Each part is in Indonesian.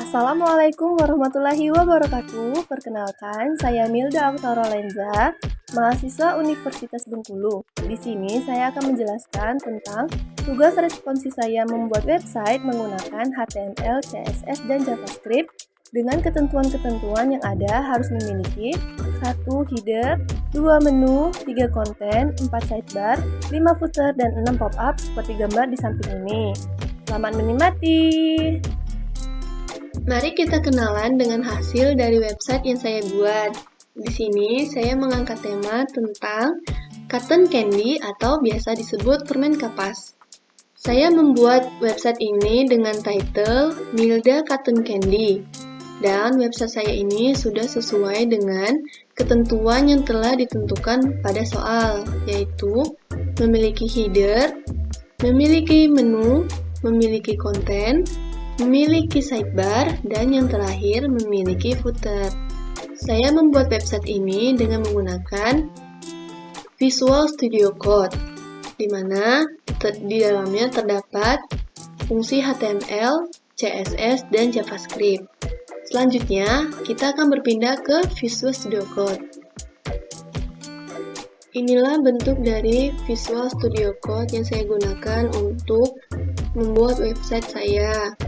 Assalamualaikum warahmatullahi wabarakatuh. Perkenalkan, saya Milda Oktarolenza, mahasiswa Universitas Bengkulu. Di sini saya akan menjelaskan tentang tugas responsi saya membuat website menggunakan HTML, CSS, dan JavaScript dengan ketentuan-ketentuan yang ada harus memiliki 1 header, 2 menu, 3 konten, 4 sidebar, 5 footer, dan 6 pop-up seperti gambar di samping ini. Selamat menikmati! Mari kita kenalan dengan hasil dari website yang saya buat. Di sini saya mengangkat tema tentang cotton candy atau biasa disebut permen kapas. Saya membuat website ini dengan title Milda Cotton Candy. Dan website saya ini sudah sesuai dengan ketentuan yang telah ditentukan pada soal, yaitu memiliki header, memiliki menu, memiliki konten, memiliki sidebar, dan yang terakhir memiliki footer. Saya membuat website ini dengan menggunakan Visual Studio Code, di mana di dalamnya terdapat fungsi HTML, CSS, dan JavaScript. Selanjutnya, kita akan berpindah ke Visual Studio Code. Inilah bentuk dari Visual Studio Code yang saya gunakan untuk membuat website saya.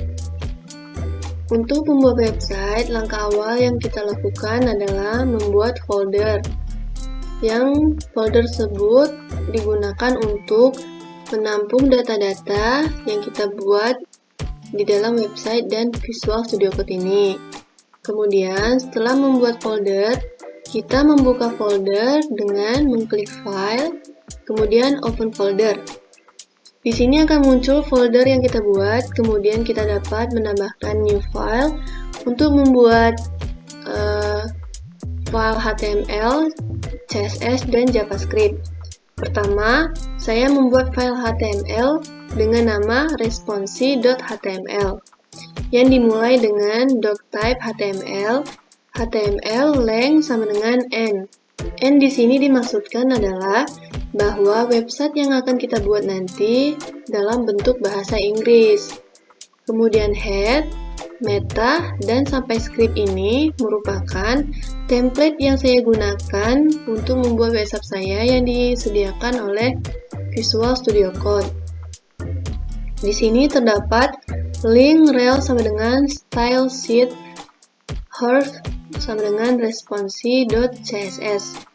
Untuk membuat website, langkah awal yang kita lakukan adalah membuat folder. Yang folder tersebut digunakan untuk menampung data-data yang kita buat di dalam website dan Visual Studio Code ini. Kemudian, setelah membuat folder, kita membuka folder dengan mengklik File, kemudian Open Folder. Di sini akan muncul folder yang kita buat, kemudian kita dapat menambahkan new file untuk membuat file HTML, CSS, dan JavaScript. Pertama, saya membuat file HTML dengan nama responsi.html yang dimulai dengan doctype HTML, HTML length sama dengan n. N di sini dimaksudkan adalah bahwa website yang akan kita buat nanti dalam bentuk bahasa Inggris. Kemudian head, meta, dan sampai script ini merupakan template yang saya gunakan untuk membuat website saya yang disediakan oleh Visual Studio Code. Di sini terdapat link rel sama dengan style sheet, hearth sama dengan responsi.css.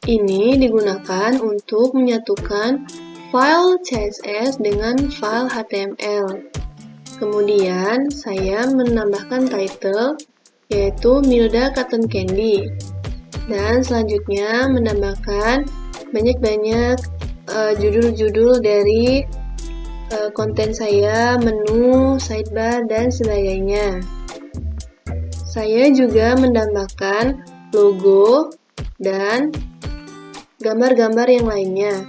Ini digunakan untuk menyatukan file CSS dengan file HTML. Kemudian, saya menambahkan title, yaitu Milda Cotton Candy. Dan selanjutnya menambahkan banyak-banyak judul-judul dari konten saya, menu, sidebar, dan sebagainya. Saya juga menambahkan logo dan gambar-gambar yang lainnya.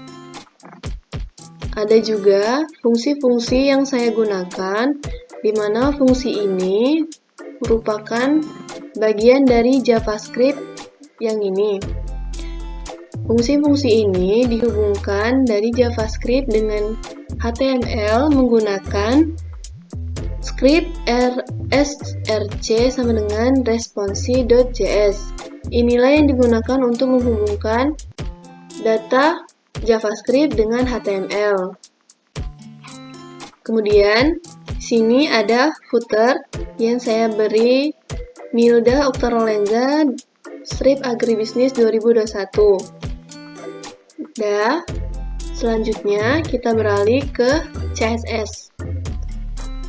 Ada juga fungsi-fungsi yang saya gunakan, di mana fungsi ini merupakan bagian dari JavaScript yang ini. Fungsi-fungsi ini dihubungkan dari JavaScript dengan HTML menggunakan script src sama dengan responsi.js. Inilah yang digunakan untuk menghubungkan data JavaScript dengan HTML. Kemudian, di sini ada footer yang saya beri Milda Oktarolenza Strip Agribisnis 2021. Selanjutnya kita beralih ke CSS.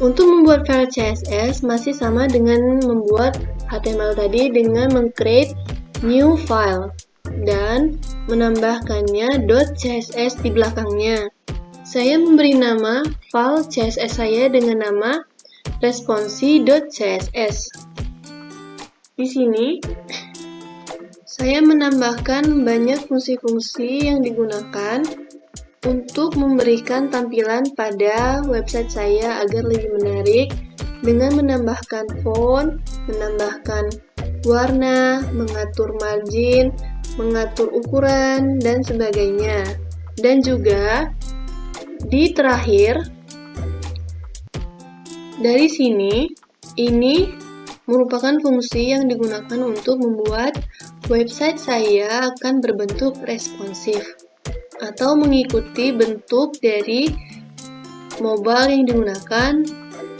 Untuk membuat file CSS masih sama dengan membuat HTML tadi dengan meng-create new file dan menambahkannya .css di belakangnya. Saya memberi nama file CSS saya dengan nama responsi.css. Di sini saya menambahkan banyak fungsi-fungsi yang digunakan untuk memberikan tampilan pada website saya agar lebih menarik dengan menambahkan font, menambahkan warna, mengatur margin, mengatur ukuran, dan sebagainya. Dan juga di terakhir, dari sini Ini merupakan fungsi yang digunakan untuk membuat website saya akan berbentuk responsif atau mengikuti bentuk dari mobile yang digunakan,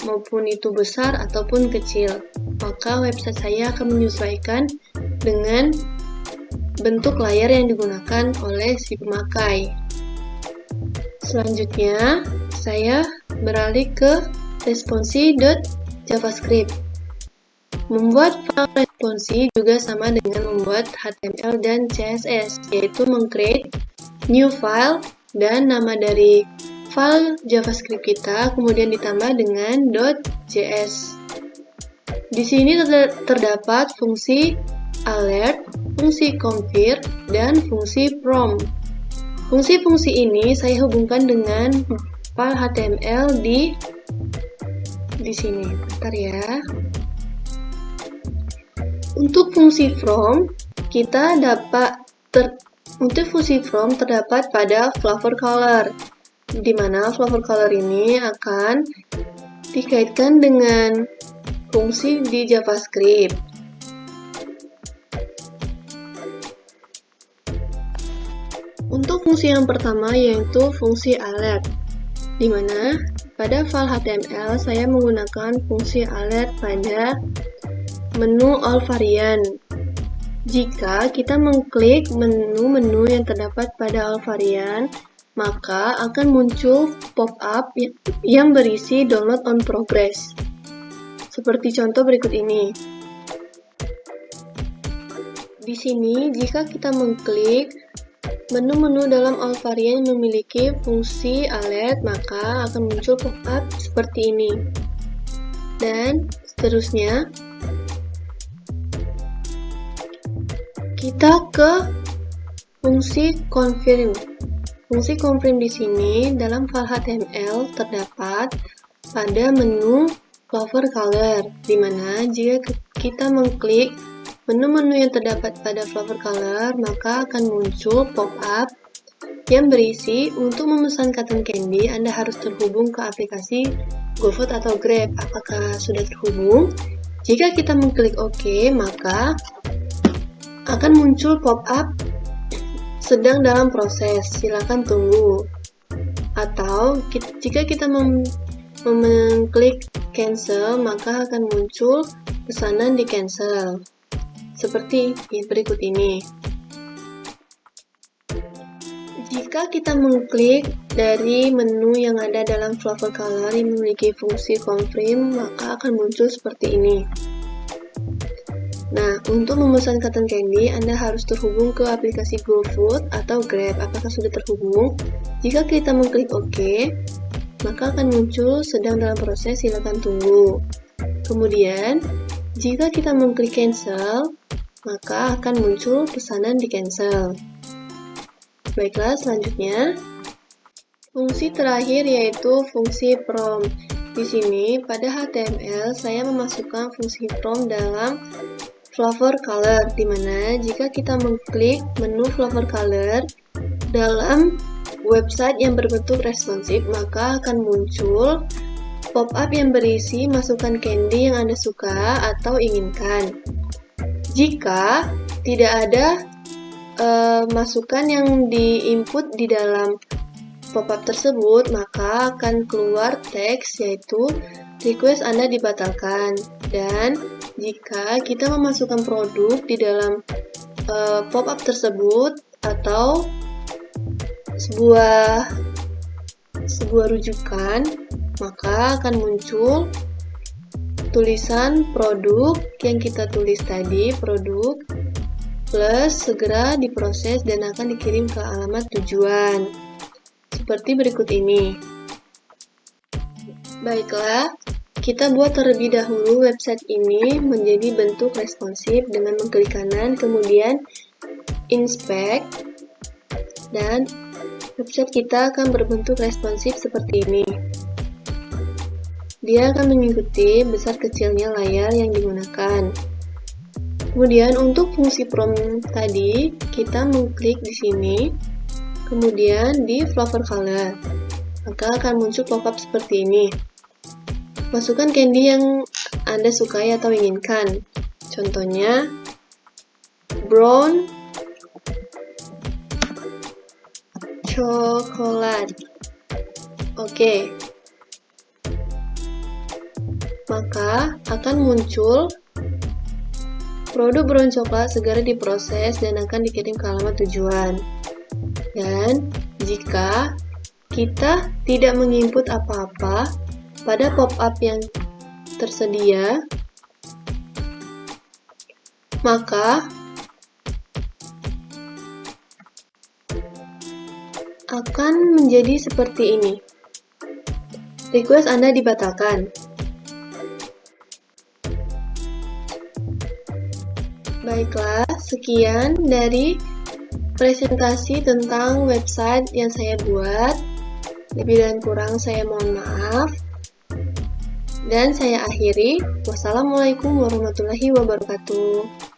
maupun itu besar ataupun kecil. Maka website saya akan menyesuaikan dengan bentuk layar yang digunakan oleh si pemakai. Selanjutnya, saya beralih ke responsi.javascript. Membuat file responsi juga sama dengan membuat HTML dan CSS, yaitu meng-create new file dan nama dari file JavaScript kita kemudian ditambah dengan .js. Di sini terdapat fungsi alert, fungsi confirm, dan fungsi prompt. Fungsi-fungsi ini saya hubungkan dengan file HTML di sini. Bentar ya. Untuk fungsi from, untuk fungsi from terdapat pada flavor color, di mana flavor color ini akan dikaitkan dengan fungsi di JavaScript. Untuk fungsi yang pertama yaitu fungsi alert, di mana pada file HTML saya menggunakan fungsi alert pada menu all variant. Jika kita mengklik menu-menu yang terdapat pada all variant, maka akan muncul pop-up yang berisi download on progress. Seperti contoh berikut ini. Di sini, jika kita mengklik menu-menu dalam all variant yang memiliki fungsi alert, maka akan muncul pop-up seperti ini. Dan seterusnya, kita ke fungsi confirm. Fungsi confirm di sini dalam file HTML terdapat pada menu flavor color, di mana jika kita mengklik menu-menu yang terdapat pada flavor color, maka akan muncul pop-up yang berisi untuk memesan cotton candy Anda harus terhubung ke aplikasi GoFood atau Grab. Apakah sudah terhubung? Jika kita mengklik OK, maka akan muncul pop-up sedang dalam proses, silakan tunggu. Atau jika kita mengklik cancel, maka akan muncul pesanan di cancel. Seperti berikut ini. Jika kita mengklik dari menu yang ada dalam flavor color yang memiliki fungsi confirm, maka akan muncul seperti ini. Nah, untuk memesan cotton candy, Anda harus terhubung ke aplikasi GoFood atau Grab. Apakah sudah terhubung? Jika kita mengklik OK, maka akan muncul sedang dalam proses, silakan tunggu. Kemudian, jika kita mengklik cancel, maka akan muncul pesanan di cancel. Baiklah, selanjutnya, fungsi terakhir yaitu fungsi prompt. Di sini, pada HTML, saya memasukkan fungsi prompt dalam flavor color, di mana jika kita mengklik menu flavor color dalam website yang berbentuk responsif, maka akan muncul pop-up yang berisi masukkan candy yang Anda suka atau inginkan. Jika tidak ada masukan yang di-input di dalam pop-up tersebut, maka akan keluar teks yaitu request Anda dibatalkan. Dan jika kita memasukkan produk di dalam pop-up tersebut atau sebuah rujukan, maka akan muncul tulisan produk yang kita tulis tadi, produk plus segera diproses dan akan dikirim ke alamat tujuan. Seperti berikut ini. Baiklah, kita buat terlebih dahulu website ini menjadi bentuk responsif dengan mengklik kanan, kemudian inspect, dan website kita akan berbentuk responsif seperti ini. Dia akan mengikuti besar kecilnya layar yang digunakan. Kemudian untuk fungsi prompt tadi, kita mengklik di sini, kemudian di flavor color, maka akan muncul pop-up seperti ini. Masukkan candy yang Anda sukai atau inginkan. Contohnya, brown chocolate. Oke. Maka akan muncul produk brown coklat segera diproses dan akan dikirim ke alamat tujuan. Dan jika kita tidak menginput apa-apa pada pop-up yang tersedia, maka akan menjadi seperti ini. Request Anda dibatalkan. Baiklah, sekian dari presentasi tentang website yang saya buat. Lebih dan kurang saya mohon maaf. Dan saya akhiri. Wassalamualaikum warahmatullahi wabarakatuh.